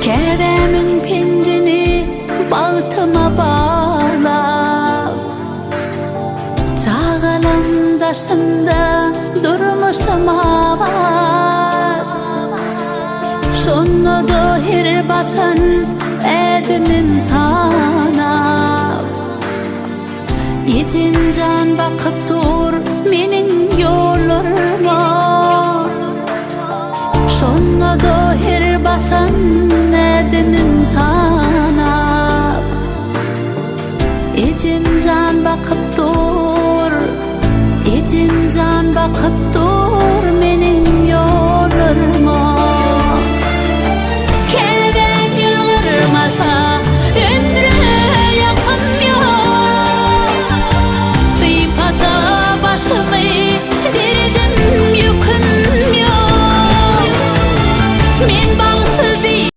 Keremin pindini bağıtıma bağlap, çağalım taşında durmuşum avat. Şonu dohir batan edimim sanap, içim can bakıp dur menin yollarıma. Şonu dohir batan edimim sanap, içim can bakıp dur, içim can bakıp dur.